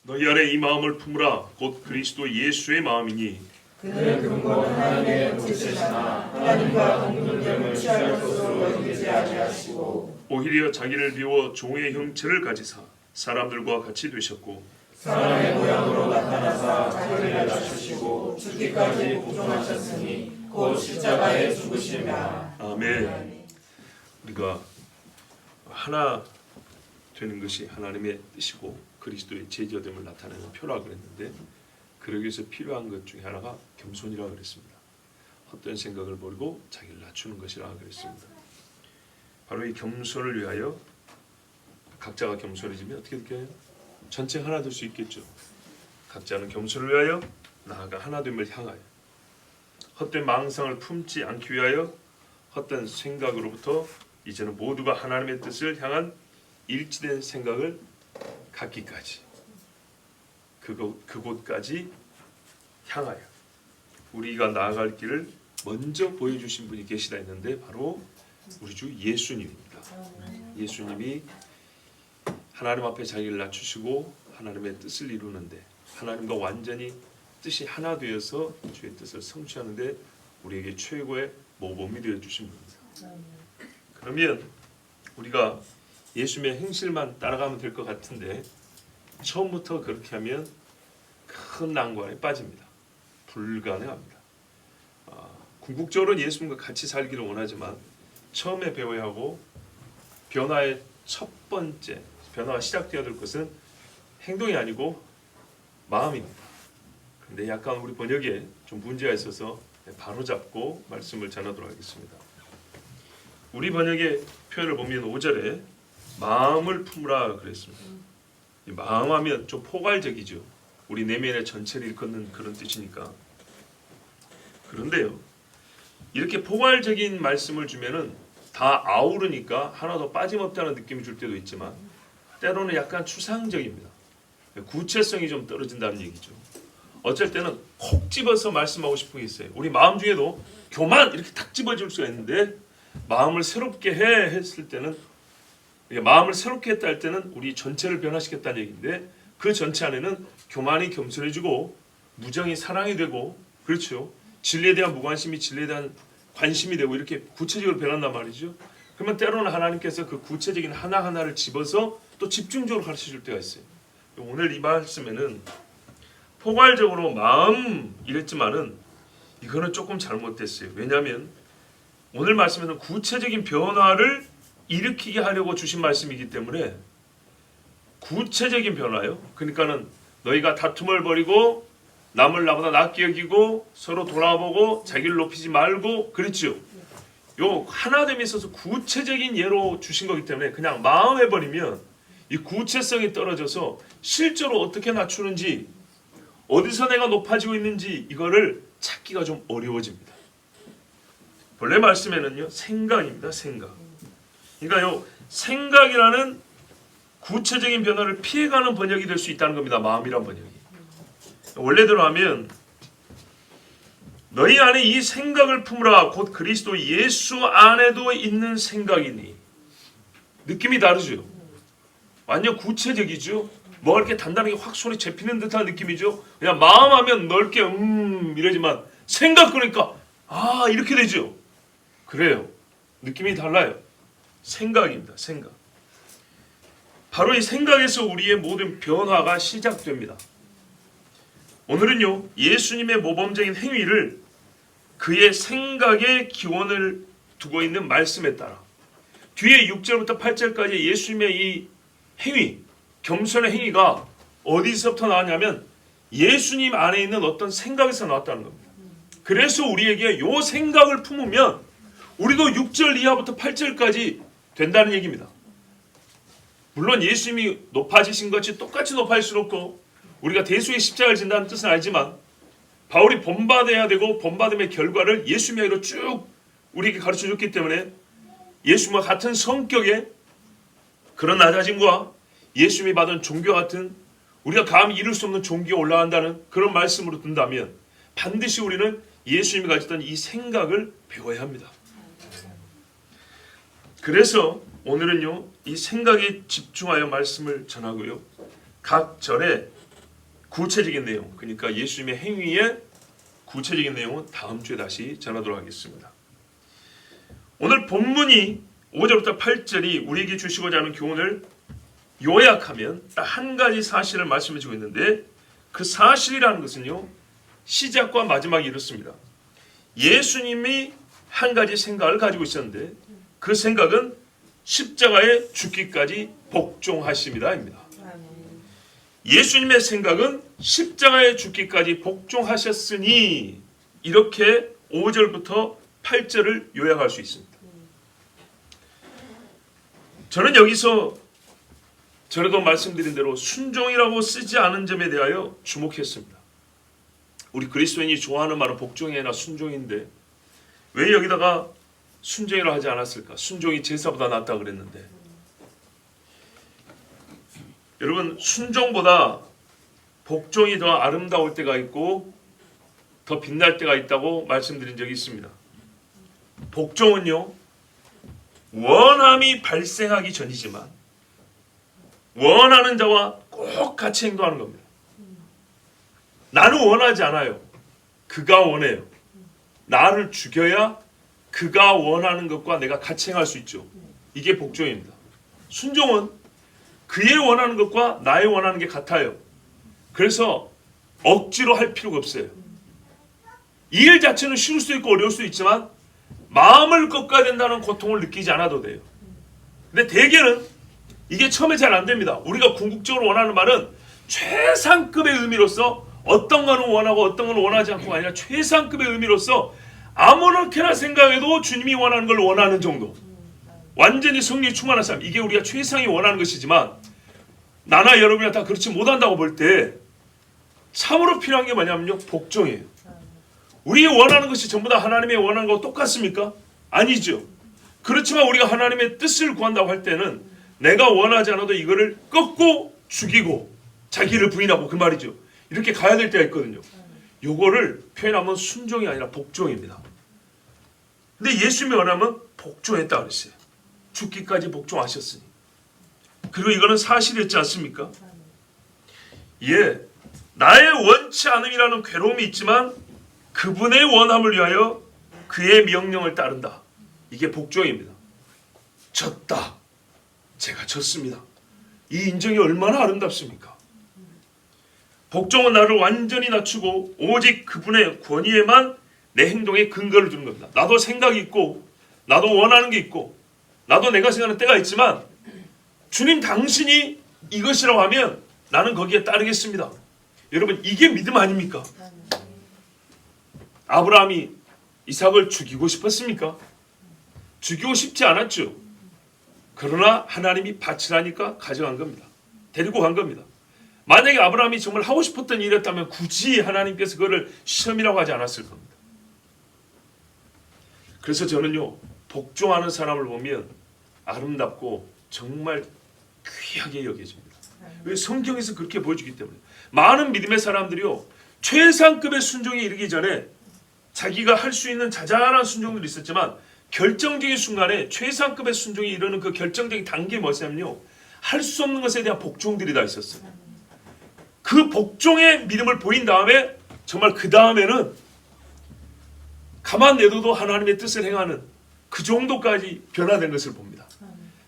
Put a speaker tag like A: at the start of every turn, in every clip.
A: 너희 안에 이 마음을 품으라. 곧 그리스도 예수의 마음이니
B: 그는 근본 하나님의 본체시나 하나님과 동등됨을 취할 것으로 여기지 아니하시고
A: 오히려 자기를 비워 종의 형체를 가지사 사람들과 같이 되셨고
B: 사람의 모양으로 나타나사 자기를 낮추시고 죽기까지 복종하셨으니 곧 십자가에 죽으시며.
A: 아멘. 우리가 하나 되는 것이 하나님의 뜻이고 그리스도의 제자됨을 나타내는 표라 그랬는데 그러기 위해서 필요한 것 중에 하나가 겸손이라 그랬습니다. 헛된 생각을 버리고 자기를 낮추는 것이라 그랬습니다. 바로 이 겸손을 위하여 각자가 겸손해지면 어떻게 될까요? 전체 하나 될 수 있겠죠. 각자는 겸손을 위하여 나아가 하나됨을 향하여 헛된 망상을 품지 않기 위하여 헛된 생각으로부터 이제는 모두가 하나님의 뜻을 향한 일치된 생각을 갖기까지 그곳까지 향하여 우리가 나아갈 길을 먼저 보여주신 분이 계시다 했는데 바로 우리 주 예수님입니다. 예수님이 하나님 앞에 자기를 낮추시고 하나님의 뜻을 이루는데 하나님과 완전히 뜻이 하나 되어서 주의 뜻을 성취하는데 우리에게 최고의 모범이 되어주신 분입니다. 그러면 우리가 예수님의 행실만 따라가면 될 것 같은데 처음부터 그렇게 하면 큰 난관에 빠집니다. 불가능합니다. 궁극적으로는 예수님과 같이 살기를 원하지만 처음에 배워야 하고 변화의 첫 번째 변화가 시작되어야 될 것은 행동이 아니고 마음입니다. 그런데 약간 우리 번역에 좀 문제가 있어서 바로잡고 말씀을 전하도록 하겠습니다. 우리 번역의 표현을 보면 5절에 마음을 품으라 그랬습니다. 이 마음하면 좀 포괄적이죠. 우리 내면의 전체를 일컫는 그런 뜻이니까. 그런데요, 이렇게 포괄적인 말씀을 주면은 다 아우르니까 하나도 빠짐없다는 느낌이 줄 때도 있지만 때로는 약간 추상적입니다. 구체성이 좀 떨어진다는 얘기죠. 어쩔 때는 콕 집어서 말씀하고 싶은 게 있어요. 우리 마음 중에도 교만 이렇게 탁 집어줄 수가 있는데 마음을 새롭게 해 했을 때는 마음을 새롭게 했다 할 때는 우리 전체를 변화시켰다는 얘기인데 그 전체 안에는 교만이 겸손해지고 무정이 사랑이 되고 그렇죠. 진리에 대한 무관심이 진리에 대한 관심이 되고 이렇게 구체적으로 변한단 말이죠. 그러면 때로는 하나님께서 그 구체적인 하나하나를 집어서 또 집중적으로 가르쳐 줄 때가 있어요. 오늘 이 말씀에는 포괄적으로 마음 이랬지만은 이거는 조금 잘못됐어요. 왜냐하면 오늘 말씀에는 구체적인 변화를 일으키게 하려고 주신 말씀이기 때문에 구체적인 변화요. 그러니까는 너희가 다툼을 버리고 남을 나보다 낫게 여기고 서로 돌아보고 자기를 높이지 말고 그랬죠. 요 하나됨에 있어서 구체적인 예로 주신 거기 때문에 그냥 마음 해버리면 이 구체성이 떨어져서 실제로 어떻게 낮추는지 어디서 내가 높아지고 있는지 이거를 찾기가 좀 어려워집니다. 본래 말씀에는요 생각입니다. 생각. 그러니까 요 생각이라는 구체적인 변화를 피해가는 번역이 될 수 있다는 겁니다. 마음이란 번역이. 원래대로 하면 너희 안에 이 생각을 품으라 곧 그리스도 예수 안에도 있는 생각이니. 느낌이 다르죠. 완전 구체적이죠. 뭐 이렇게 단단하게 확 손에 잡히는 듯한 느낌이죠. 그냥 마음하면 넓게 이러지만 생각 그러니까 이렇게 되죠. 그래요. 느낌이 달라요. 생각입니다. 생각. 바로 이 생각에서 우리의 모든 변화가 시작됩니다. 오늘은요 예수님의 모범적인 행위를 그의 생각에 기원을 두고 있는 말씀에 따라 뒤에 6절부터 8절까지 예수님의 이 행위, 겸손의 행위가 어디서부터 나왔냐면 예수님 안에 있는 어떤 생각에서 나왔다는 겁니다. 그래서 우리에게 이 생각을 품으면 우리도 6절 이하부터 8절까지 된다는 얘기입니다. 물론 예수님이 높아지신 것이 똑같이 높아질 수는 없고 우리가 대수의 십자가를 진다는 뜻은 알지만 바울이 본받아야 되고 본받음의 결과를 예수님의 이로 쭉 우리에게 가르쳐줬기 때문에 예수님과 같은 성격의 그런 낮아짐과 예수님이 받은 종교 같은 우리가 감히 이룰 수 없는 종교에 올라간다는 그런 말씀으로 든다면 반드시 우리는 예수님이 가졌던 이 생각을 배워야 합니다. 그래서 오늘은요 이 생각에 집중하여 말씀을 전하고요 각 절에 구체적인 내용, 그러니까 예수님의 행위의 구체적인 내용은 다음 주에 다시 전하도록 하겠습니다. 오늘 본문이 5절부터 8절이 우리에게 주시고자 하는 교훈을 요약하면 딱 한 가지 사실을 말씀해 주고 있는데, 그 사실이라는 것은요, 시작과 마지막이 이렇습니다. 예수님이 한 가지 생각을 가지고 있었는데, 그 생각은 십자가에 죽기까지 복종하심이다입니다. 예수님의 생각은 십자가에 죽기까지 복종하셨으니, 이렇게 5절부터 8절을 요약할 수 있습니다. 저는 여기서 전에도 말씀드린 대로 순종이라고 쓰지 않은 점에 대하여 주목했습니다. 우리 그리스도인이 좋아하는 말은 복종이 아니라 순종인데 왜 여기다가 순종이라고 하지 않았을까? 순종이 제사보다 낫다 그랬는데, 여러분, 순종보다 복종이 더 아름다울 때가 있고 더 빛날 때가 있다고 말씀드린 적이 있습니다. 복종은요, 원함이 발생하기 전이지만 원하는 자와 꼭 같이 행동하는 겁니다. 나는 원하지 않아요. 그가 원해요. 나를 죽여야 그가 원하는 것과 내가 같이 행할 수 있죠. 이게 복종입니다. 순종은 그의 원하는 것과 나의 원하는 게 같아요. 그래서 억지로 할 필요가 없어요. 이 일 자체는 쉬울 수 있고 어려울 수 있지만 마음을 꺾어야 된다는 고통을 느끼지 않아도 돼요. 근데 대개는 이게 처음에 잘 안 됩니다. 우리가 궁극적으로 원하는 말은 최상급의 의미로서 어떤 거는 원하고 어떤 거는 원하지 않고가 아니라 최상급의 의미로서 아무렇게나 생각해도 주님이 원하는 걸 원하는 정도, 완전히 성령이 충만한 사람, 이게 우리가 최상이 원하는 것이지만 나나 여러분이 다 그렇지 못한다고 볼 때 참으로 필요한 게 뭐냐면요, 복종이에요. 우리 원하는 것이 전부 다 하나님의 원하는 거와 똑같습니까? 아니죠. 그렇지만 우리가 하나님의 뜻을 구한다고 할 때는 내가 원하지 않아도 이거를 꺾고 죽이고 자기를 부인하고, 그 말이죠. 이렇게 가야 될 때가 있거든요. 요거를 표현하면 순종이 아니라 복종입니다. 근데 예수님이 원하면 복종했다 그랬어요. 죽기까지 복종하셨으니. 그리고 이거는 사실이었지 않습니까? 예, 나의 원치 않음이라는 괴로움이 있지만 그분의 원함을 위하여 그의 명령을 따른다. 이게 복종입니다. 졌다. 제가 졌습니다. 이 인정이 얼마나 아름답습니까? 복종은 나를 완전히 낮추고 오직 그분의 권위에만 내 행동의 근거를 두는 겁니다. 나도 생각이 있고 나도 원하는 게 있고 나도 내가 생각하는 때가 있지만 주님 당신이 이것이라고 하면 나는 거기에 따르겠습니다. 여러분, 이게 믿음 아닙니까? 아브라함이 이삭을 죽이고 싶었습니까? 죽이고 싶지 않았죠. 그러나 하나님이 바치라니까 가져간 겁니다. 데리고 간 겁니다. 만약에 아브라함이 정말 하고 싶었던 일이었다면 굳이 하나님께서 그거를 시험이라고 하지 않았을 겁니다. 그래서 저는요, 복종하는 사람을 보면 아름답고 정말 귀하게 여겨집니다. 왜? 성경에서 그렇게 보여주기 때문에. 많은 믿음의 사람들이요, 최상급의 순종에 이르기 전에 자기가 할 수 있는 자잘한 순종들이 있었지만 결정적인 순간에 최상급의 순종에 이르는 그 결정적인 단계에 뭐냐면요, 할 수 없는 것에 대한 복종들이 다 있었어요. 그 복종의 믿음을 보인 다음에 정말 그 다음에는 가만 내둬도 하나님의 뜻을 행하는 그 정도까지 변화된 것을 봅니다.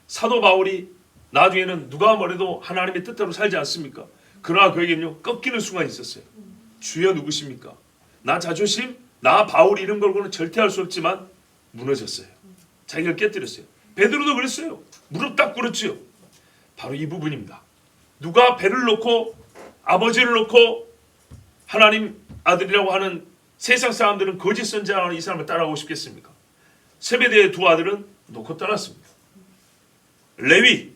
A: 사도 바울이 나중에는 누가 뭐래도 하나님의 뜻대로 살지 않습니까? 그러나 그에게는요, 꺾이는 순간이 있었어요. 주여 누구십니까? 나 자존심, 나 바울 이름 걸고는 절대 할 수 없지만 무너졌어요. 자기가 깨뜨렸어요. 베드로도 그랬어요. 무릎 딱 꿇었지요. 바로 이 부분입니다. 누가 배를 놓고 아버지를 놓고 하나님 아들이라고 하는 세상 사람들은 거짓 선지자라는 이 사람을 따라가고 싶겠습니까? 세베대의 두 아들은 놓고 떠났습니다. 레위,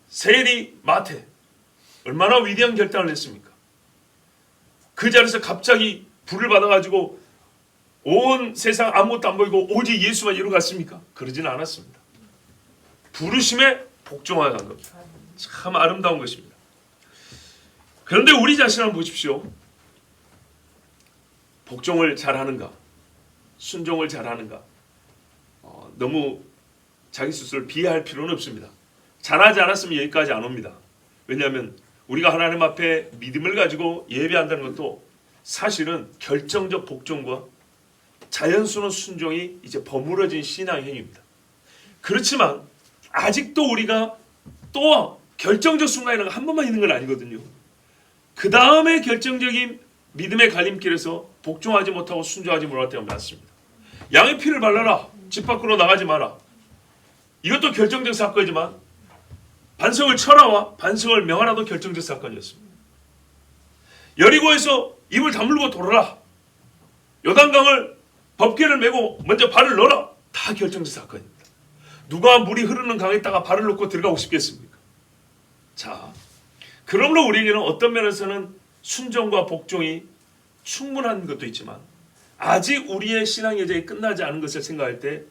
A: 세리, 마태, 얼마나 위대한 결단을 했습니까? 그 자리에서 갑자기 불을 받아가지고 온 세상 아무것도 안 보이고 오직 예수만 이루어갔습니까? 그러지는 않았습니다. 부르심에 복종하여 간 겁니다. 참 아름다운 것입니다. 그런데 우리 자신을 한번 보십시오. 복종을 잘하는가? 순종을 잘하는가? 너무 자기 스스로를 비하할 필요는 없습니다. 잘하지 않았으면 여기까지 안 옵니다. 왜냐하면 우리가 하나님 앞에 믿음을 가지고 예배한다는 것도 사실은 결정적 복종과 자연스러운 순종이 이제 버무려진 신앙의 행위입니다. 그렇지만 아직도 우리가 또 결정적 순간이라는 한 번만 있는 건 아니거든요. 그 다음에 결정적인 믿음의 갈림길에서 복종하지 못하고 순종하지 못할 때가 많습니다. 양의 피를 발라라. 집 밖으로 나가지 마라. 이것도 결정적 사건이지만 반석을 쳐라와 반석을 명하라도 결정적 사건이었습니다. 여리고에서 입을 다물고 돌아라. 요단강을 법궤를 메고 먼저 발을 넣어라. 다 결정적 사건입니다. 누가 물이 흐르는 강에다가 발을 넣고 들어가고 싶겠습니까? 자, 그러므로 우리에게는 어떤 면에서는 순종과 복종이 충분한 것도 있지만 아직 우리의 신앙 여정이 끝나지 않은 것을 생각할 때,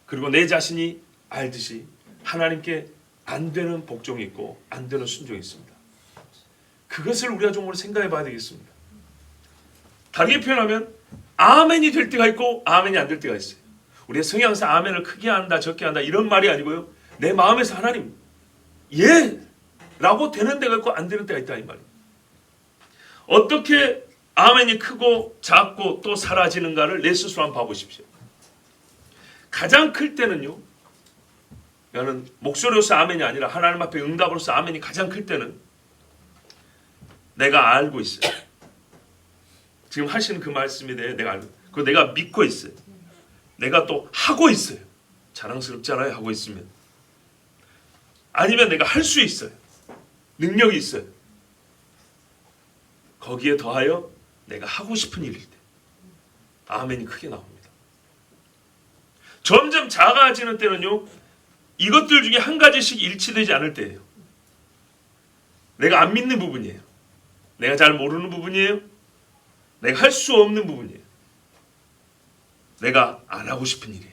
A: 그리고 내 자신이 알듯이 하나님께 안 되는 복종이 있고 안 되는 순종이 있습니다. 그것을 우리가 좀 오늘 생각해 봐야 되겠습니다. 다르게 표현하면 아멘이 될 때가 있고 아멘이 안 될 때가 있어요. 우리의 성향상 아멘을 크게 한다 적게 한다 이런 말이 아니고요. 내 마음에서 하나님 예! 라고 되는 데가 있고 안 되는 때가 있다 이 말이에요. 어떻게 아멘이 크고 작고 또 사라지는가를 내 스스로 한번 봐보십시오. 가장 클 때는요. 나는 목소리로서 아멘이 아니라 하나님 앞에 응답으로서 아멘이 가장 클 때는 내가 알고 있어요. 지금 하시는 그 말씀에 대해 내가 알고, 그리고 내가 믿고 있어요. 내가 또 하고 있어요. 자랑스럽잖아요. 하고 있으면. 아니면 내가 할 수 있어요. 능력이 있어요. 거기에 더하여 내가 하고 싶은 일일 때 아멘이 크게 나옵니다. 점점 작아지는 때는요. 이것들 중에 한 가지씩 일치되지 않을 때예요. 내가 안 믿는 부분이에요. 내가 잘 모르는 부분이에요. 내가 할 수 없는 부분이에요. 내가 안 하고 싶은 일이에요.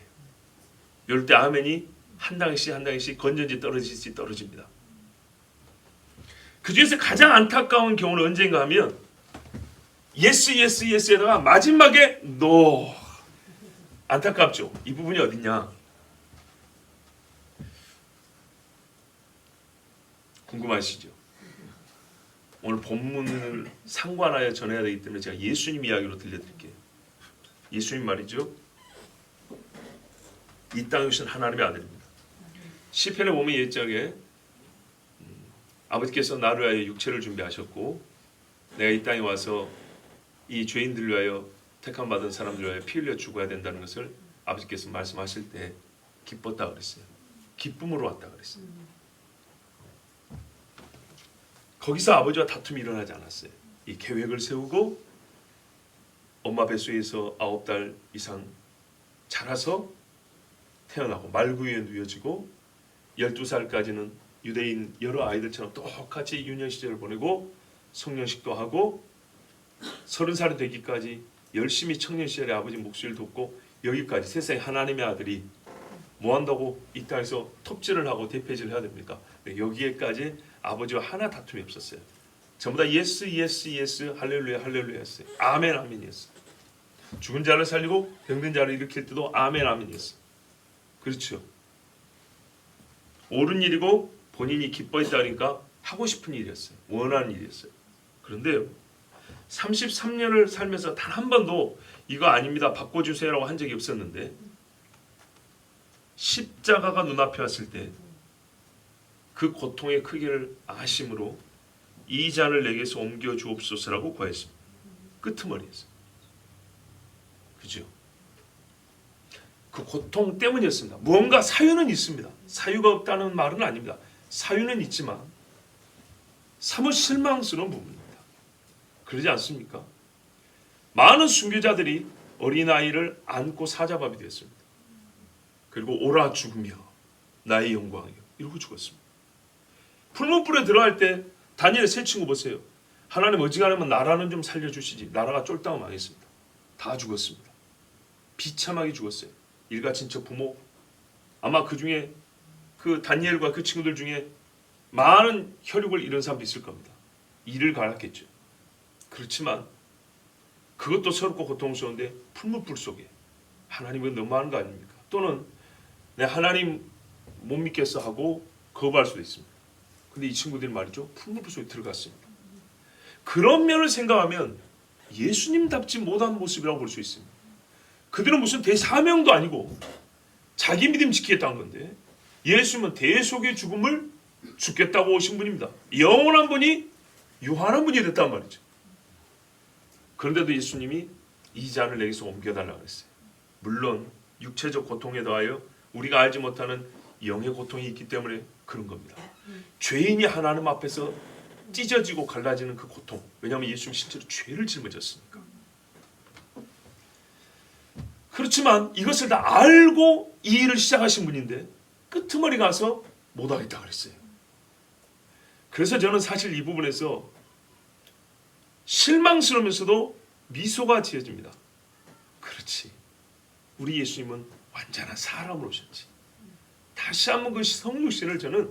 A: 이럴 때 아멘이 한 당씩 한 당씩 건전지 떨어지지 떨어집니다. 그 중에서 가장 안타까운 경우는 언제인가 하면 예스 예스 예스에다가 마지막에 노. 안타깝죠. 이 부분이 어딨냐. 궁금하시죠? 오늘 본문을 상관하여 전해야 되기 때문에 제가 예수님 이야기로 들려드릴게요. 예수님 말이죠. 이 땅에 오신 하나님의 아들입니다. 시편에 보면 옛적에 아버지께서 나를 위하여 육체를 준비하셨고 내가 이 땅에 와서 이 죄인들을 위하여 택함 받은 사람들을 위하여 피 흘려 죽어야 된다는 것을 아버지께서 말씀하실 때 기뻤다 그랬어요. 기쁨으로 왔다 그랬어요. 거기서 아버지와 다툼이 일어나지 않았어요. 이 계획을 세우고 엄마 뱃속에서 9달 이상 자라서 태어나고 말구유에 누워지고 12살까지는 유대인 여러 아이들처럼 똑같이 유년 시절을 보내고 성년식도 하고 30살이 되기까지 열심히 청년 시절에 아버지 목소리를 돕고 여기까지 세상에 하나님의 아들이 뭐 한다고 이 땅에서 톱질을 하고 대패질을 해야 됩니까? 여기에까지 아버지와 하나 다툼이 없었어요. 전부 다 예스 예스 예스 할렐루야 할렐루야였어요. 아멘 아멘이었어요. 죽은 자를 살리고 병든 자를 일으킬 때도 아멘 아멘이었어요. 그렇죠. 옳은 일이고 본인이 기뻐했다니까 하고 싶은 일이었어요. 원하는 일이었어요. 그런데요. 33년을 살면서 단 한 번도 이거 아닙니다. 바꿔주세요라고 한 적이 없었는데 십자가가 눈앞에 왔을 때 그 고통의 크기를 아심으로 이 잔을 내게서 옮겨 주옵소서라고 구했습니다. 끄트머리였어요. 그죠? 그 고통 때문이었습니다. 무언가 사유는 있습니다. 사유가 없다는 말은 아닙니다. 사유는 있지만 사뭇 실망스러운 부분입니다. 그러지 않습니까? 많은 순교자들이 어린아이를 안고 사자밥이 되었습니다. 그리고 오라 죽으며 나의 영광이여 이러고 죽었습니다. 풀무불에 들어갈 때 다니엘의 세 친구 보세요. 하나님 어지간하면 나라는 좀 살려주시지. 나라가 쫄딱 망했습니다. 다 죽었습니다. 비참하게 죽었어요. 일가친척 부모. 아마 그 중에 그 다니엘과 그 친구들 중에 많은 혈육을 잃은 사람도 있을 겁니다. 이를 갈았겠죠. 그렇지만 그것도 서럽고 고통스러운데 풀무불 속에 하나님은 너무하는 거 아닙니까? 또는 내 하나님 못 믿겠어 하고 거부할 수도 있습니다. 근데 이 친구들이 말이죠, 풍문불 속에 들어갔습니다. 그런 면을 생각하면 예수님답지 못한 모습이라고 볼 수 있습니다. 그들은 무슨 대사명도 아니고 자기 믿음 지키겠다는 건데, 예수님은 대속의 죽음을 죽겠다고 오신 분입니다. 영원한 분이 유한한 분이 됐단 말이죠. 그런데도 예수님이 이 잔을 내게서 옮겨달라고 했어요. 물론 육체적 고통에 더하여 우리가 알지 못하는 영의 고통이 있기 때문에 그런 겁니다. 죄인이 하나님 앞에서 찢어지고 갈라지는 그 고통. 왜냐하면 예수님이 실제로 죄를 짊어졌으니까. 그렇지만 이것을 다 알고 이 일을 시작하신 분인데 끄트머리 가서 못하겠다 그랬어요. 그래서 저는 사실 이 부분에서 실망스러우면서도 미소가 지어집니다. 그렇지, 우리 예수님은 완전한 사람으로 오셨지. 다시 한번 그 성육신을 저는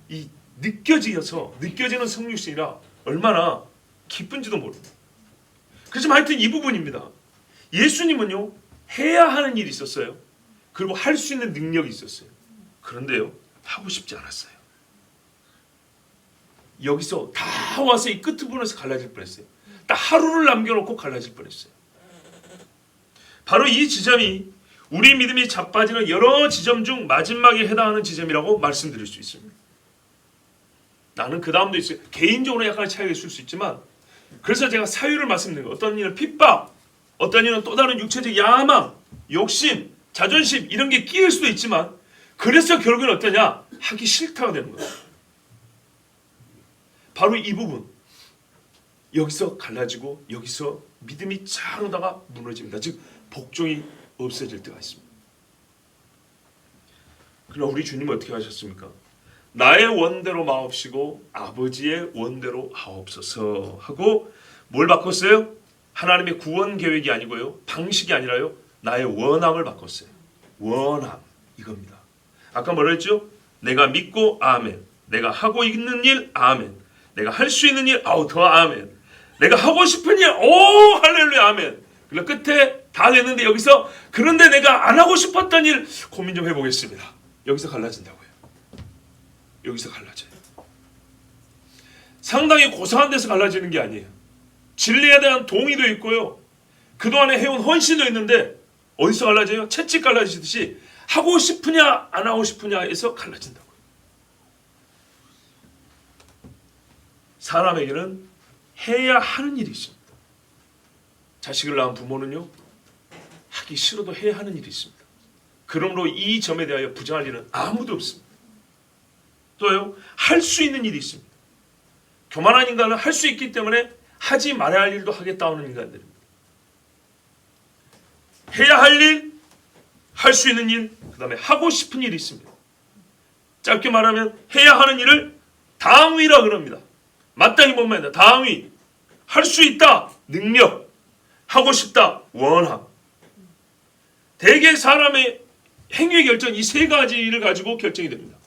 A: 이 느껴지는 성육신이라 얼마나 기쁜지도 모릅니다. 그렇지만 하여튼 이 부분입니다. 예수님은요, 해야 하는 일이 있었어요. 그리고 할 수 있는 능력이 있었어요. 그런데요, 하고 싶지 않았어요. 여기서 다 와서 이 끝부분에서 갈라질 뻔했어요. 딱 하루를 남겨놓고 갈라질 뻔했어요. 바로 이 지점이 우리 믿음이 자빠지는 여러 지점 중 마지막에 해당하는 지점이라고 말씀드릴 수 있습니다. 나는 그 다음도 있어요. 개인적으로 약간의 차이가 있을 수 있지만, 그래서 제가 사유를 말씀드린 거예요. 어떤 일은 핍박, 어떤 일은 또 다른 육체적 야망, 욕심, 자존심 이런 게 끼일 수도 있지만, 그래서 결국은 어떠냐? 하기 싫다가 되는 거예요. 바로 이 부분, 여기서 갈라지고 여기서 믿음이 잘 오다가 무너집니다. 즉 복종이 없어질 때가 있습니다. 그러나 우리 주님은 어떻게 하셨습니까? 나의 원대로 마옵시고 아버지의 원대로 하옵소서 하고 뭘 바꿨어요? 하나님의 구원 계획이 아니고요, 방식이 아니라요, 나의 원함을 바꿨어요. 원함, 이겁니다. 아까 뭐라 했죠? 내가 믿고 아멘, 내가 하고 있는 일 아멘, 내가 할 수 있는 일 아우 더 아멘, 내가 하고 싶은 일 오 할렐루야 아멘. 그래서 끝에 다 됐는데 여기서 그런데 내가 안 하고 싶었던 일 고민 좀 해보겠습니다. 여기서 갈라진다고요. 여기서 갈라져요. 상당히 고상한 데서 갈라지는 게 아니에요. 진리에 대한 동의도 있고요, 그동안에 해온 헌신도 있는데 어디서 갈라져요? 채찍 갈라지듯이 하고 싶으냐 안 하고 싶으냐에서 갈라진다고요. 사람에게는 해야 하는 일이 있습니다. 자식을 낳은 부모는요, 하기 싫어도 해야 하는 일이 있습니다. 그러므로 이 점에 대하여 부정할 일은 아무도 없습니다. 또요, 할 수 있는 일이 있습니다. 교만한 인간은 할 수 있기 때문에 하지 말아야 할 일도 하겠다는 인간들입니다. 해야 할 일, 할 수 있는 일, 그 다음에 하고 싶은 일이 있습니다. 짧게 말하면 해야 하는 일을 당위라 그럽니다. 마땅히 못 말한다. 당위, 할 수 있다, 능력, 하고 싶다, 원함. 대개 사람의 행위의 결정, 이 세 가지를 가지고 결정이 됩니다.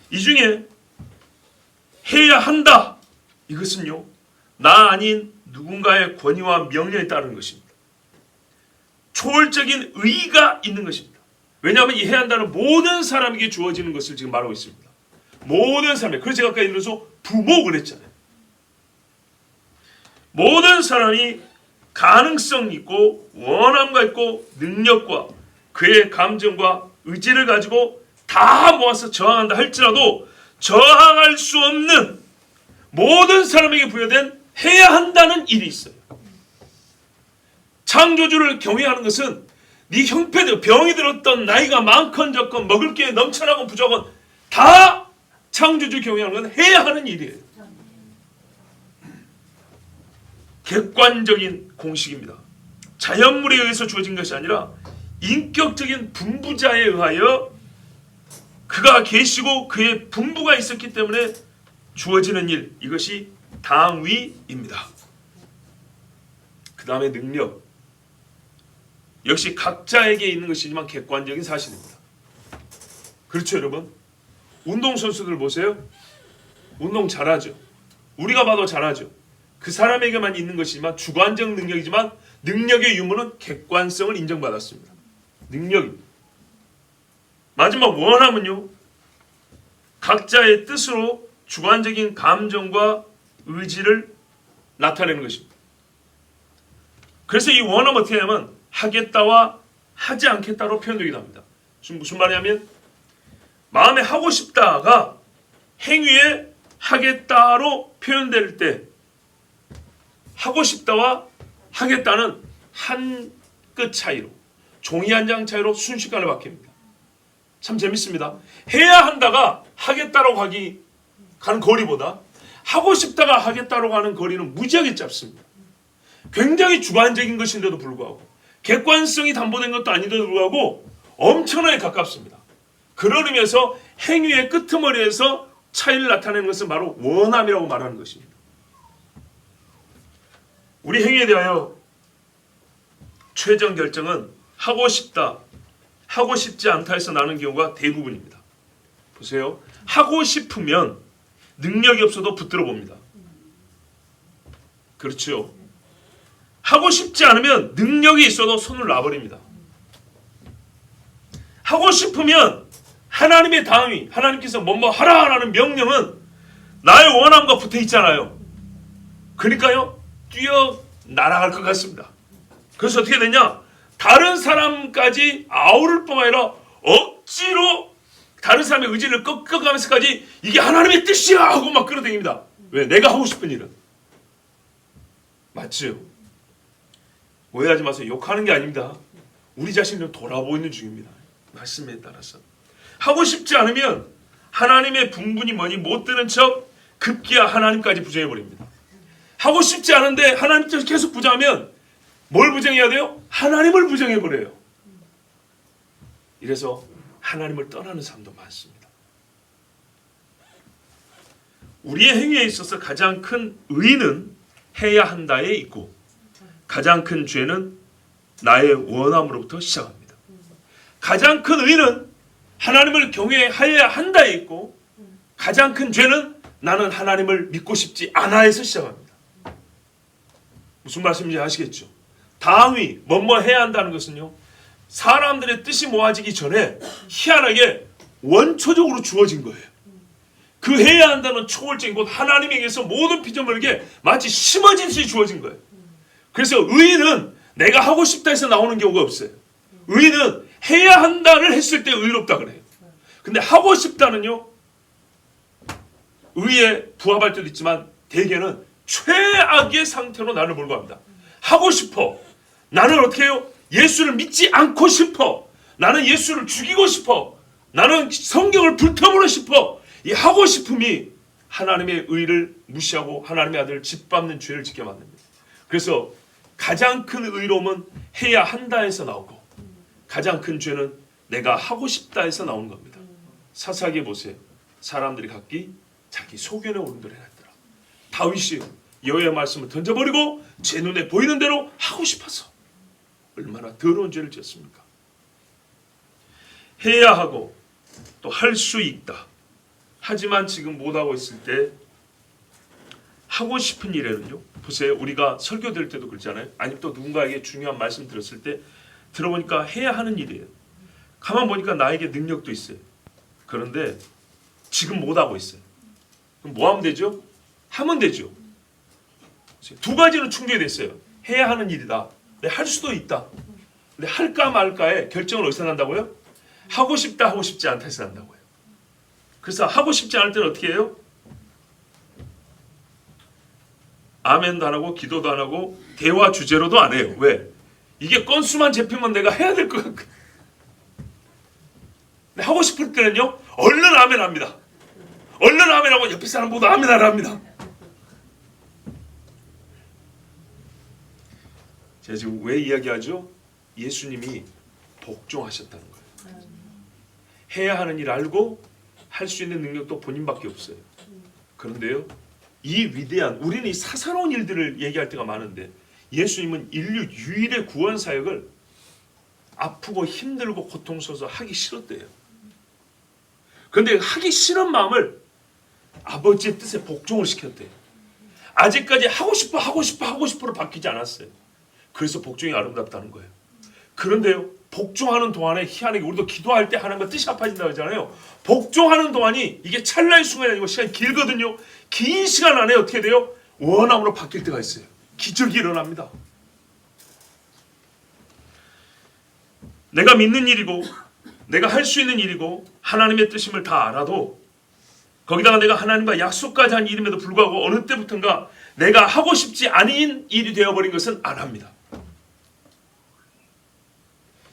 A: 이 중에 해야 한다, 이것은요, 나 아닌 누군가의 권위와 명령에 따르는 것입니다. 초월적인 의의가 있는 것입니다. 왜냐하면 이 해야 한다는 모든 사람에게 주어지는 것을 지금 말하고 있습니다. 모든 사람에게. 그래서 제가 아까 예를 들어서 부모 그랬잖아요. 모든 사람이 가능성 있고 원함과 있고 능력과 그의 감정과 의지를 가지고 다 모아서 저항한다 할지라도 저항할 수 없는 모든 사람에게 부여된 해야 한다는 일이 있어요. 창조주를 경외하는 것은 네 형편대로 병이 들었던 나이가 많건 적건 먹을 게 넘쳐나건 부족건 다 창조주 경외하는 건 해야 하는 일이에요. 객관적인 공식입니다. 자연물에 의해서 주어진 것이 아니라 인격적인 분부자에 의하여 그가 계시고 그의 분부가 있었기 때문에 주어지는 일, 이것이 당위입니다. 그 다음에 능력, 역시 각자에게 있는 것이지만 객관적인 사실입니다. 그렇죠 여러분? 운동선수들 보세요. 운동 잘하죠. 우리가 봐도 잘하죠. 그 사람에게만 있는 것이지만 주관적 능력이지만 능력의 유무는 객관성을 인정받았습니다. 능력입니다. 마지막 원함은요, 각자의 뜻으로 주관적인 감정과 의지를 나타내는 것입니다. 그래서 이 원함은 어떻게 하냐면 하겠다와 하지 않겠다로 표현되기도 합니다. 무슨 말이냐면 마음에 하고 싶다가 행위에 하겠다로 표현될 때 하고 싶다와 하겠다는 한 끗 차이로, 종이 한 장 차이로 순식간에 바뀝니다. 참 재밌습니다. 해야 한다가 하겠다로 가는 거리보다 하고 싶다가 하겠다로 가는 거리는 무지하게 짧습니다. 굉장히 주관적인 것인데도 불구하고 객관성이 담보된 것도 아닌데도 불구하고 엄청나게 가깝습니다. 그런 의미에서 행위의 끄트머리에서 차이를 나타내는 것은 바로 원함이라고 말하는 것입니다. 우리 행위에 대하여 최종 결정은 하고 싶다, 하고 싶지 않다에서 나는 경우가 대부분입니다. 보세요. 하고 싶으면 능력이 없어도 붙들어 봅니다. 그렇죠. 하고 싶지 않으면 능력이 있어도 손을 놔버립니다. 하고 싶으면 하나님의 당위, 하나님께서 뭐뭐 하라라는 명령은 나의 원함과 붙어 있잖아요. 그러니까요, 뛰어 날아갈 것 같습니다. 그래서 어떻게 되냐? 다른 사람까지 아우를 뿐만 아니라 억지로 다른 사람의 의지를 꺾어가면서까지 이게 하나님의 뜻이야 하고 막 끌어당깁니다. 왜? 내가 하고 싶은 일은. 맞죠? 오해하지 마세요. 욕하는 게 아닙니다. 우리 자신을 돌아보고 있는 중입니다. 말씀에 따라서. 하고 싶지 않으면 하나님의 분분이 뭐니 못 드는 척 급기야 하나님까지 부정해버립니다. 하고 싶지 않은데 하나님께서 계속 부정하면 뭘 부정해야 돼요? 하나님을 부정해버려요. 이래서 하나님을 떠나는 사람도 많습니다. 우리의 행위에 있어서 가장 큰 의는 해야 한다에 있고 가장 큰 죄는 나의 원함으로부터 시작합니다. 가장 큰 의는 하나님을 경외해야 한다에 있고 가장 큰 죄는 나는 하나님을 믿고 싶지 않아에서 시작합니다. 무슨 말씀인지 아시겠죠? 당위, 뭐뭐 해야 한다는 것은요, 사람들의 뜻이 모아지기 전에 희한하게 원초적으로 주어진 거예요. 그 해야 한다는 초월적인 것 하나님에게서 모든 피조물에게 마치 심어진 듯이 주어진 거예요. 그래서 의는 내가 하고 싶다 해서 나오는 경우가 없어요. 의는 해야 한다를 했을 때 의롭다 그래요. 근데 하고 싶다는요, 의에 부합할 때도 있지만 대개는 최악의 상태로 나를 몰고 갑니다. 하고 싶어. 나는 어떻게 해요? 예수를 믿지 않고 싶어. 나는 예수를 죽이고 싶어. 나는 성경을 불태우고 싶어. 이 하고 싶음이 하나님의 의를 무시하고 하나님의 아들을 짓밟는 죄를 짓게 만듭니다. 그래서 가장 큰 의로움은 해야 한다에서 나오고 가장 큰 죄는 내가 하고 싶다에서 나오는 겁니다. 사사기에 보세요. 사람들이 각기 자기 소견에 오른 대로 했더라. 다윗이 여호와의 말씀을 던져버리고 제 눈에 보이는 대로 하고 싶어서 얼마나 더러운 죄를 지었습니까? 해야 하고 또 할 수 있다. 하지만 지금 못하고 있을 때 하고 싶은 일에는요. 보세요. 우리가 설교 될 때도 그렇잖아요. 아니면 또 누군가에게 중요한 말씀 들었을 때 들어보니까 해야 하는 일이에요. 가만 보니까 나에게 능력도 있어요. 그런데 지금 못하고 있어요. 그럼 뭐 하면 되죠? 하면 되죠. 두 가지는 충족이 됐어요. 해야 하는 일이다. 내가 할 수도 있다. 근데 할까 말까의 결정을 어디서 난다고요? 하고 싶다, 하고 싶지 않다에서 난다고요. 그래서 하고 싶지 않을 때는 어떻게 해요? 아멘도 안 하고 기도도 안 하고 대화 주제로도 안 해요. 왜? 이게 건수만 잡히면 내가 해야 될 것 같아. 근데 하고 싶을 때는요, 얼른 아멘 합니다. 얼른 아멘 하고 옆에 사람보다 아멘 안 합니다. 제가 지금 왜 이야기하죠? 예수님이 복종하셨다는 거예요. 해야 하는 일 알고 할 수 있는 능력도 본인밖에 없어요. 그런데요, 이 위대한, 우리는 이 사사로운 일들을 얘기할 때가 많은데 예수님은 인류 유일의 구원 사역을 아프고 힘들고 고통스러워서 하기 싫었대요. 그런데 하기 싫은 마음을 아버지의 뜻에 복종을 시켰대요. 아직까지 하고 싶어로 바뀌지 않았어요. 그래서 복종이 아름답다는 거예요. 그런데요, 복종하는 동안에 희한하게 우리도 기도할 때 하나님과 뜻이 합해진다고 하잖아요. 복종하는 동안이 이게 찰나의 순간이 아니고 시간이 길거든요. 긴 시간 안에 어떻게 돼요? 원함으로 바뀔 때가 있어요. 기적이 일어납니다. 내가 믿는 일이고 내가 할 수 있는 일이고 하나님의 뜻임을 다 알아도 거기다가 내가 하나님과 약속까지 한 일임에도 불구하고 어느 때부턴가 내가 하고 싶지 않은 일이 되어버린 것은 안 합니다.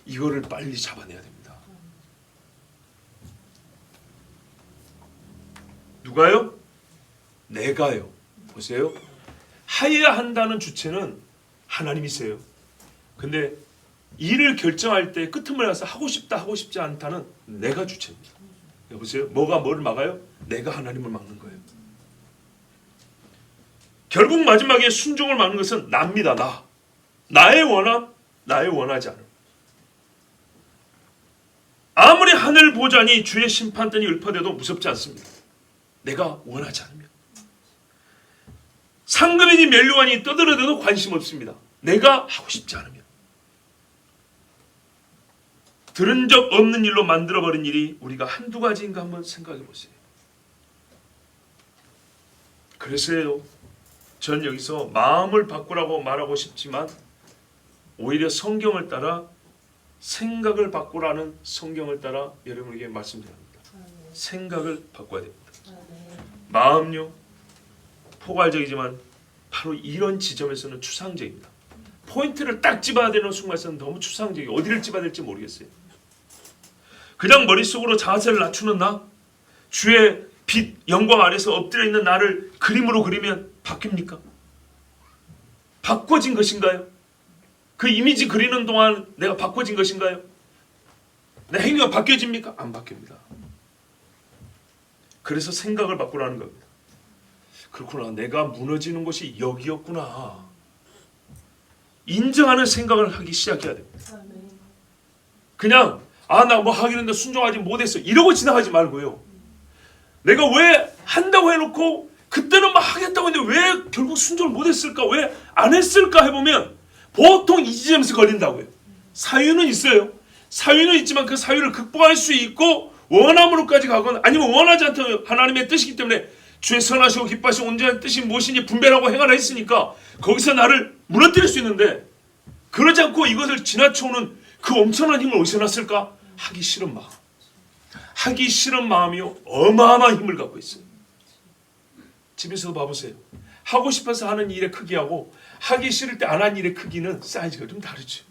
A: 이거를 빨리 잡아내야 됩니다. 누가요? 내가요. 보세요. 하여야 한다는 주체는 하나님이세요. 근데 일을 결정할 때 끄트머리 가서 하고 싶다 하고 싶지 않다는 내가 주체입니다. 보세요. 뭐가 뭐를 막아요? 내가 하나님을 막는 거예요. 결국 마지막에 순종을 막는 것은 나입니다. 나의 원함, 나의 원하지 않음. 아무리 하늘 보좌니 주의 심판단이 읊어대도 무섭지 않습니다. 내가 원하지 않으면. 상급이니 멸류관이 떠들어대도 관심 없습니다. 내가 하고 싶지 않으면. 들은 적 없는 일로 만들어버린 일이 우리가 한두 가지인가 한번 생각해 보세요. 그래서요. 전 여기서 마음을 바꾸라고 말하고 싶지만 오히려 성경을 따라 생각을 바꾸라는 성경을 따라 여러분에게 말씀드립니다. 생각을 바꿔야 됩니다. 마음요. 포괄적이지만 바로 이런 지점에서는 추상적입니다. 포인트를 딱 집어야 되는 순간에서는 너무 추상적이에요. 어디를 집어야 될지 모르겠어요. 그냥 머릿속으로 자세를 낮추는 나, 주의 빛, 영광 아래서 엎드려 있는 나를 그림으로 그리면 바뀝니까? 바꿔진 것인가요? 그 이미지 그리는 동안 내가 바꿔진 것인가요? 내 행위가 바뀌어집니까? 안 바뀝니다. 그래서 생각을 바꾸라는 겁니다. 그렇구나. 내가 무너지는 것이 여기였구나. 인정하는 생각을 하기 시작해야 됩니다. 그냥 나 뭐 하긴 했는데 순종하지 못했어 이러고 지나가지 말고요. 내가 왜 한다고 해놓고 그때는 막 하겠다고 했는데 왜 결국 순종을 못했을까? 왜 안 했을까 해보면 보통 이 지점에서 걸린다고요. 사유는 있어요. 사유는 있지만 그 사유를 극복할 수 있고 원함으로까지 가거나 아니면 원하지 않던 하나님의 뜻이기 때문에 주의 선하시고 기뻐하시고 온전한 뜻이 무엇인지 분별하고 행하라 했으니까 거기서 나를 무너뜨릴 수 있는데 그러지 않고 이것을 지나쳐오는 그 엄청난 힘을 어디서 났을까? 하기 싫은 마음. 하기 싫은 마음이요 어마어마한 힘을 갖고 있어요. 집에서도 봐보세요. 하고 싶어서 하는 일의 크기하고 하기 싫을 때 안 한 일의 크기는 사이즈가 좀 다르죠.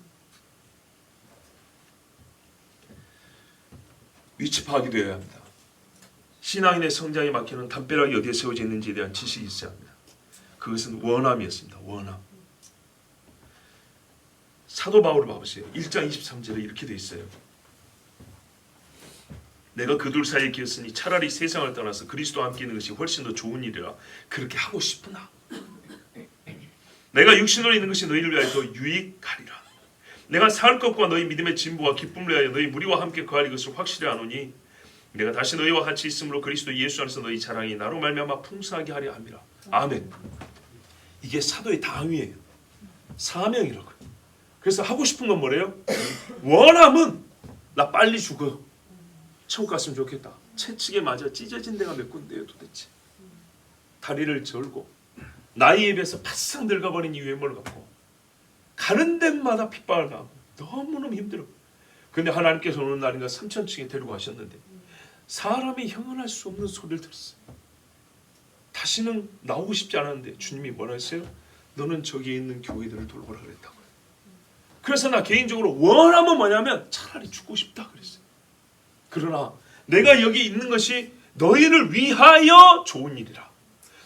A: 위치 파악이 되어야 합니다. 신앙인의 성장이 막히는 담벼락이 어디에 세워져 있는지에 대한 지식이 있어야 합니다. 그것은 원함이었습니다. 원함. 사도 바울을 봐보세요. 1장 23절에 이렇게 돼 있어요. 내가 그 둘 사이에 끼었으니 차라리 세상을 떠나서 그리스도와 함께 있는 것이 훨씬 더 좋은 일이라 그렇게 하고 싶으나 내가 육신으로 있는 것이 너희를 위하여 더 유익하리라. 내가 살 것과 너희 믿음의 진보와 기쁨을 위하여 너희 무리와 함께 거할 것을 확실히 아노니 내가 다시 너희와 같이 있으므로 그리스도 예수 안에서 너희 자랑이 나로 말미암아 풍성하게 하려 함이라. 아멘. 이게 사도의 당위예요. 사명이라고요. 그래서 하고 싶은 건 뭐래요? 원함은 나 빨리 죽어. 천국 갔으면 좋겠다. 채찍에 맞아 찢어진 데가 몇 군데예요 도대체. 다리를 절고 나이에 비해서 바싹 늙어버린 이 외모를 갖고 가는 데마다 핍박을 가고 너무너무 힘들어. 근데 하나님께서 어느 날인가 3,000층에 데리고 가셨는데 사람이 형언할 수 없는 소리를 들었어요. 다시는 나오고 싶지 않았는데 주님이 뭐라 했어요? 너는 저기에 있는 교회들을 돌보라 그랬다고요. 그래서 나 개인적으로 원하면 뭐냐면 차라리 죽고 싶다 그랬어요. 그러나 내가 여기 있는 것이 너희를 위하여 좋은 일이라.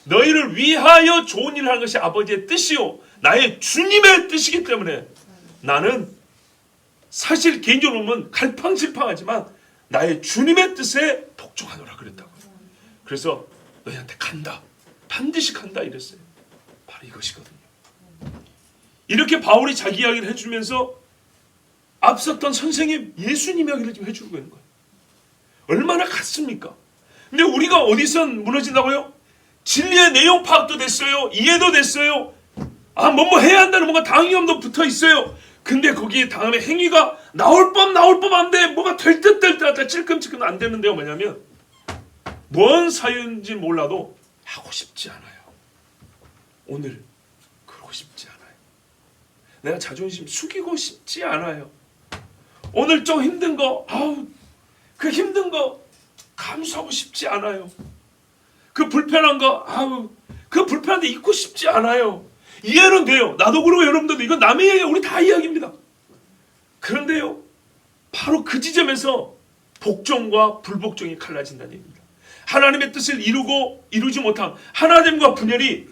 A: 너희를 위하여 좋은 일을 하는 것이 아버지의 뜻이요 나의 주님의 뜻이기 때문에 나는 사실 개인적으로 보면 갈팡질팡하지만 나의 주님의 뜻에 복종하노라 그랬다고요. 그래서 너희한테 간다. 반드시 간다 이랬어요. 바로 이것이거든요. 이렇게 바울이 자기 이야기를 해주면서 앞섰던 선생님 예수님 이야기를 지금 해주고 있는 거예요. 얼마나 같습니까? 근데 우리가 어디서 무너진다고요? 진리의 내용 파악도 됐어요. 이해도 됐어요. 뭐뭐 해야 한다는 뭔가 당위감도 붙어 있어요. 근데 거기에 다음에 행위가 나올 법한데 뭐가 될 듯 찔끔찔끔 안 되는데요. 뭐냐면 뭔 사유인지 몰라도 하고 싶지 않아요. 오늘 그러고 싶지 않아요. 내가 자존심 숙이고 싶지 않아요. 오늘 좀 힘든 거, 그 힘든 거 감수하고 싶지 않아요. 그 불편한 거, 그 불편한데 잊고 싶지 않아요. 이해는 돼요. 나도 그러고 여러분들도 이건 남의 이야기, 우리 다 이야기입니다. 그런데요, 바로 그 지점에서 복종과 불복종이 갈라진다는 얘기입니다. 하나님의 뜻을 이루지 못함, 하나님과 분열이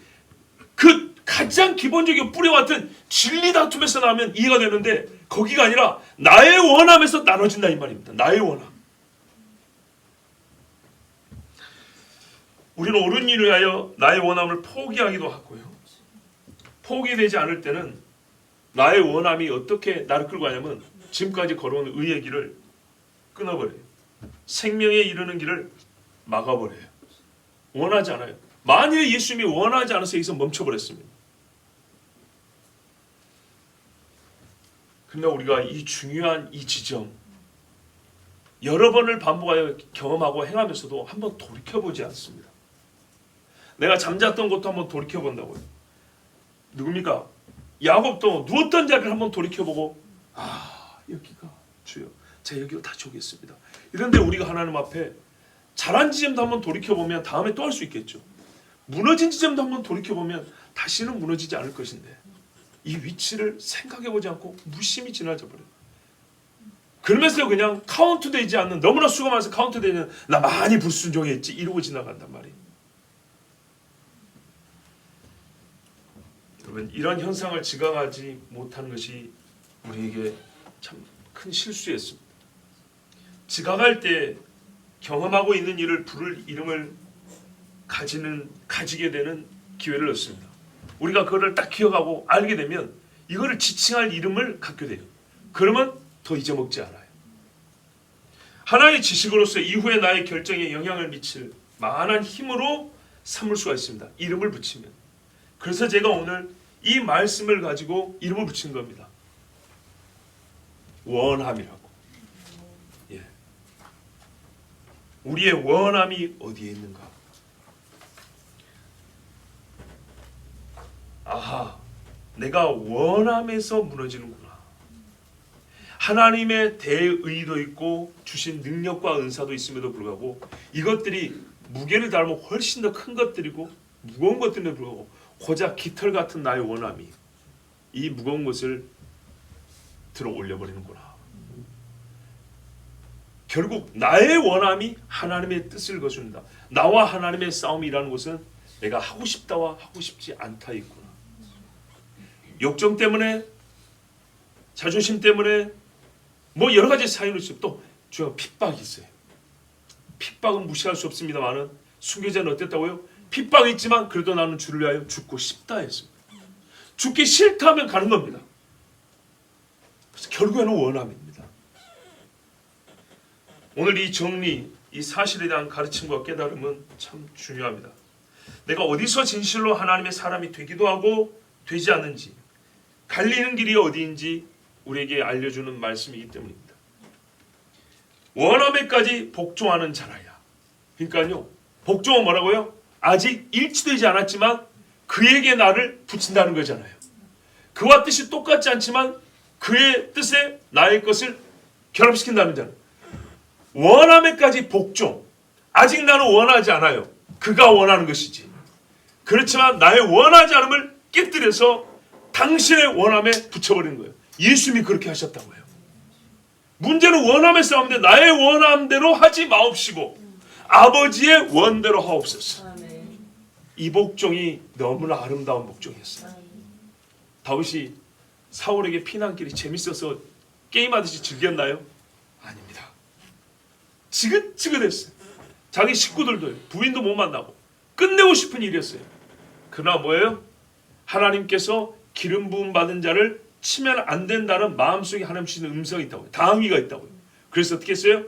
A: 그 가장 기본적인 뿌리와 같은 진리 다툼에서 나오면 이해가 되는데 거기가 아니라 나의 원함에서 나눠진다 이 말입니다. 나의 원함. 우리는 옳은 일을 위하여 나의 원함을 포기하기도 하고요. 포기되지 않을 때는 나의 원함이 어떻게 나를 끌고 가냐면 지금까지 걸어온 의의 길을 끊어버려요. 생명에 이르는 길을 막아버려요. 원하지 않아요. 만일에 예수님이 원하지 않아서 여기서 멈춰버렸습니다. 그러나 우리가 이 중요한 이 지점 여러 번을 반복하여 경험하고 행하면서도 한번 돌이켜보지 않습니다. 내가 잠잤던 것도 한번 돌이켜본다고요. 누굽니까? 야곱도 누웠던 자리를 한번 돌이켜보고 여기가 주여 제가 여기로 다시 오겠습니다. 이런데 우리가 하나님 앞에 잘한 지점도 한번 돌이켜보면 다음에 또 할 수 있겠죠. 무너진 지점도 한번 돌이켜보면 다시는 무너지지 않을 것인데 이 위치를 생각해보지 않고 무심히 지나쳐버려요. 그러면서 그냥 카운트되지 않는, 너무나 수가 많아서 카운트되는 나 많이 불순종했지 이러고 지나간단 말이에요. 여러분, 이런 현상을 지각하지 못하는 것이 우리에게 참 큰 실수였습니다. 지각할 때 경험하고 있는 일을 부를 이름을 가지게 되는 기회를 얻습니다. 우리가 그거를 딱 기억하고 알게 되면 이거를 지칭할 이름을 갖게 돼요. 그러면 더 잊어먹지 않아요. 하나의 지식으로서 이후에 나의 결정에 영향을 미칠 만한 힘으로 삼을 수가 있습니다. 이름을 붙이면. 그래서 제가 오늘 이 말씀을 가지고 이름을 붙인 겁니다. 원함이라고. 예. 우리의 원함이 어디에 있는가? 내가 원함에서 무너지는구나. 하나님의 대의도 있고 주신 능력과 은사도 있음에도 불구하고 이것들이 무게를 다루면 훨씬 더 큰 것들이고 무거운 것들에도 불구하고 고작 깃털 같은 나의 원함이 이 무거운 것을 들어 올려버리는구나. 결국 나의 원함이 하나님의 뜻을 거둔다. 나와 하나님의 싸움이라는 것은 내가 하고 싶다와 하고 싶지 않다 있구나. 욕정 때문에, 자존심 때문에, 뭐 여러 가지 사연이 있어요. 또 중요한 핍박이 있어요. 핍박은 무시할 수 없습니다만은 순교자는 어땠다고요? 핍박이 있지만 그래도 나는 주를 위하여 죽고 싶다 했습니다. 죽기 싫다면 가는 겁니다. 그래서 결국에는 원함입니다. 오늘 이 정리, 이 사실에 대한 가르침과 깨달음은 참 중요합니다. 내가 어디서 진실로 하나님의 사람이 되기도 하고 되지 않는지, 갈리는 길이 어디인지 우리에게 알려주는 말씀이기 때문입니다. 원함에까지 복종하는 자라야. 그러니까요, 복종은 뭐라고요? 아직 일치되지 않았지만 그에게 나를 붙인다는 거잖아요. 그와 뜻이 똑같지 않지만 그의 뜻에 나의 것을 결합시킨다는 자는 원함에까지 복종. 아직 나는 원하지 않아요. 그가 원하는 것이지. 그렇지만 나의 원하지 않음을 깨뜨려서 당신의 원함에 붙여버리는 거예요. 예수님이 그렇게 하셨다고요. 문제는 원함의 싸움인데 나의 원함대로 하지 마옵시고 아버지의 원대로 하옵소서. 이 복종이 너무나 아름다운 복종이었어요. 다윗이 사울에게 피난길이 재밌어서 게임하듯이 즐겼나요? 아닙니다. 지긋지긋했어요. 자기 식구들도 부인도 못 만나고 끝내고 싶은 일이었어요. 그러나 뭐예요? 하나님께서 기름 부음 받은 자를 치면 안 된다는 마음속에 하나님 주시는 음성이 있다고요. 당위가 있다고요. 그래서 어떻게 했어요?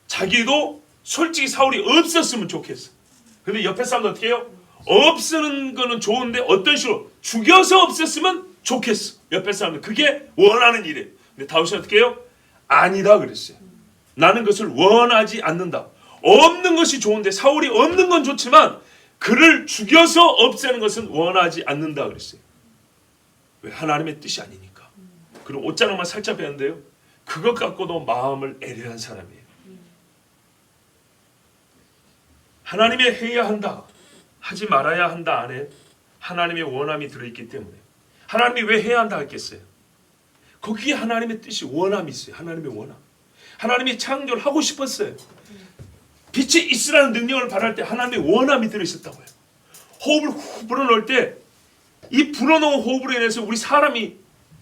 A: 자기도 솔직히 사울이 없었으면 좋겠어. 근데 옆에 사람도 어떻게 해요? 없애는 거는 좋은데 어떤 식으로 죽여서 없앴으면 좋겠어. 옆에 사람들 그게 원하는 일이에요. 근데 다윗이 어떻게 해요? 아니다 그랬어요. 나는 그것을 원하지 않는다. 없는 것이 좋은데 사울이 없는 건 좋지만 그를 죽여서 없애는 것은 원하지 않는다 그랬어요. 왜? 하나님의 뜻이 아니니까. 그리고 옷자락만 살짝 빼는데요. 그것 갖고도 마음을 애려한 사람이에요. 하나님의 해야 한다, 하지 말아야 한다 안에 하나님의 원함이 들어있기 때문에 하나님이 왜 해야 한다 했겠어요? 거기에 하나님의 뜻이 원함이 있어요. 하나님의 원함. 하나님이 창조를 하고 싶었어요. 빛이 있으라는 능력을 바랄 때 하나님의 원함이 들어있었다고요. 호흡을 후 불어넣을 때 이 불어넣은 호흡으로 인해서 우리 사람이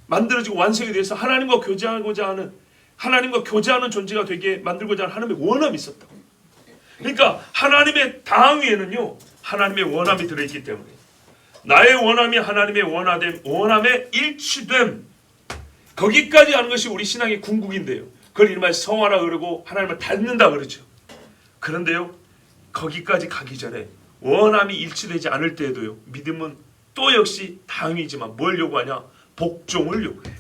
A: 만들어지고 완성이 돼서 하나님과 교제하고자 하는, 하나님과 교제하는 존재가 되게 만들고자 하는 하나님의 원함이 있었다고. 그러니까 하나님의 당위에는요 하나님의 원함이 들어있기 때문에 나의 원함이 하나님의 원함에 일치됨, 거기까지 하는 것이 우리 신앙의 궁극인데요. 그걸 이름하여 성화라 그러고 하나님을 닮는다 그러죠. 그런데요 거기까지 가기 전에 원함이 일치되지 않을 때에도요 믿음은 또 역시 당위지만 뭘 요구하냐? 복종을 요구해요.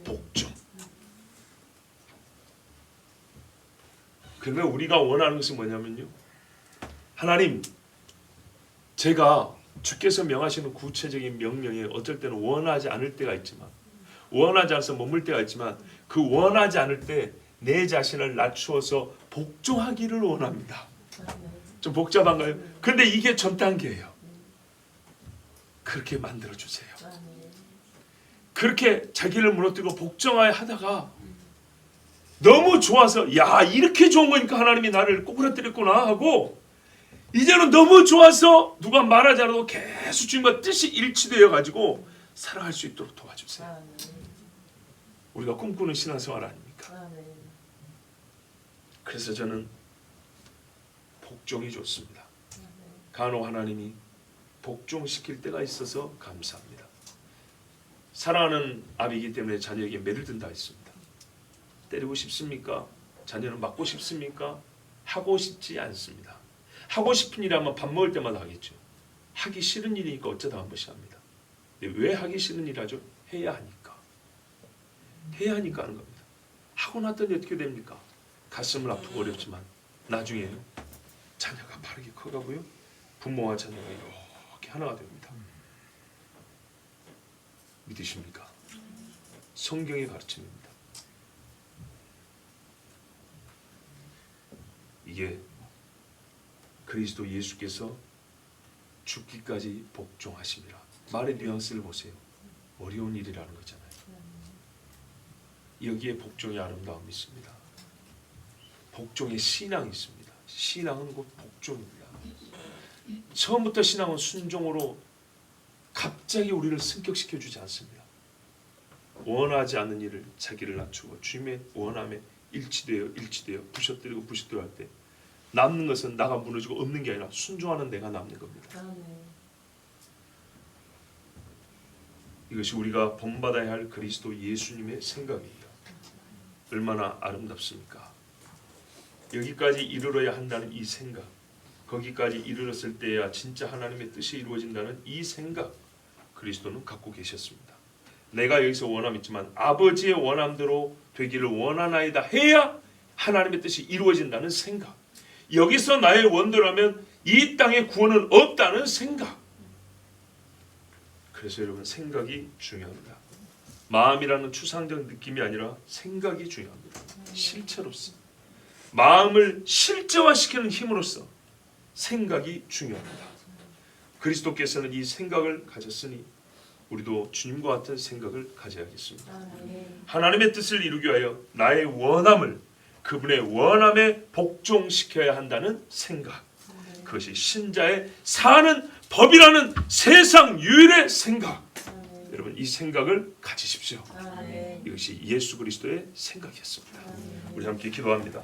A: 복종. 그러면 우리가 원하는 것은 뭐냐면요, 하나님, 제가 주께서 명하시는 구체적인 명령에 어쩔 때는 원하지 않을 때가 있지만, 원하지 않아서 머물 때가 있지만, 그 원하지 않을 때 내 자신을 낮추어서 복종하기를 원합니다. 좀 복잡한가요? 근데 이게 전 단계예요. 그렇게 만들어주세요. 그렇게 자기를 무너뜨리고 복종하여 하다가 너무 좋아서, 야 이렇게 좋은 거니까 하나님이 나를 꼬꾸라뜨렸구나 하고, 이제는 너무 좋아서 누가 말하지 않아도 계속 주님과 뜻이 일치되어 가지고 살아갈 수 있도록 도와주세요. 우리가 꿈꾸는 신앙생활 아닙니까? 그래서 저는 복종이 좋습니다. 간혹 하나님이 복종시킬 때가 있어서 감사합니다. 사랑하는 아비이기 때문에 자녀에게 매를 든다 했습니다. 때리고 싶습니까? 자녀는 맞고 싶습니까? 하고 싶지 않습니다. 하고 싶은 일이라면 밥 먹을 때마다 하겠죠. 하기 싫은 일이니까 어쩌다 한 번씩 합니다. 근데 왜 하기 싫은 일 하죠? 해야 하니까. 해야 하니까 하는 겁니다. 하고 났더니 어떻게 됩니까? 가슴을 아프고 어렵지만 나중에 자녀가 바르게 커가고요. 부모와 자녀가 이렇게 하나가 됩니다. 믿으십니까? 성경의 가르침입니다. 이게 그리스도 예수께서 죽기까지 복종하심이라. 말의 뉘앙스를 보세요. 어려운 일이라는 거잖아요. 여기에 복종의 아름다움이 있습니다. 복종의 신앙이 있습니다. 신앙은 곧 복종입니다. 처음부터 신앙은 순종으로 갑자기 우리를 승격시켜 주지 않습니다. 원하지 않는 일을 자기를 낮추고 주님의 원함에 일치되어 부셔뜨리고 할 때 남는 것은 나가 무너지고 없는 게 아니라 순종하는 내가 남는 겁니다. 이것이 우리가 본받아야 할 그리스도 예수님의 생각이에요. 얼마나 아름답습니까? 여기까지 이르러야 한다는 이 생각, 거기까지 이르렀을 때야 진짜 하나님의 뜻이 이루어진다는 이 생각, 그리스도는 갖고 계셨습니다. 내가 여기서 원함 있지만 아버지의 원함대로 되기를 원하나이다 해야 하나님의 뜻이 이루어진다는 생각, 여기서 나의 원대로라면 이 땅에 구원은 없다는 생각. 그래서 여러분, 생각이 중요합니다. 마음이라는 추상적 느낌이 아니라 생각이 중요합니다. 실체로서 마음을 실제화시키는 힘으로써 생각이 중요합니다. 그리스도께서는 이 생각을 가졌으니 우리도 주님과 같은 생각을 가져야겠습니다. 하나님의 뜻을 이루기 위하여 나의 원함을 그분의 원함에 복종시켜야 한다는 생각, 그것이 신자의 사는 법이라는 세상 유일의 생각. 여러분, 이 생각을 가지십시오. 이것이 예수 그리스도의 생각이었습니다. 우리 함께 기도합니다.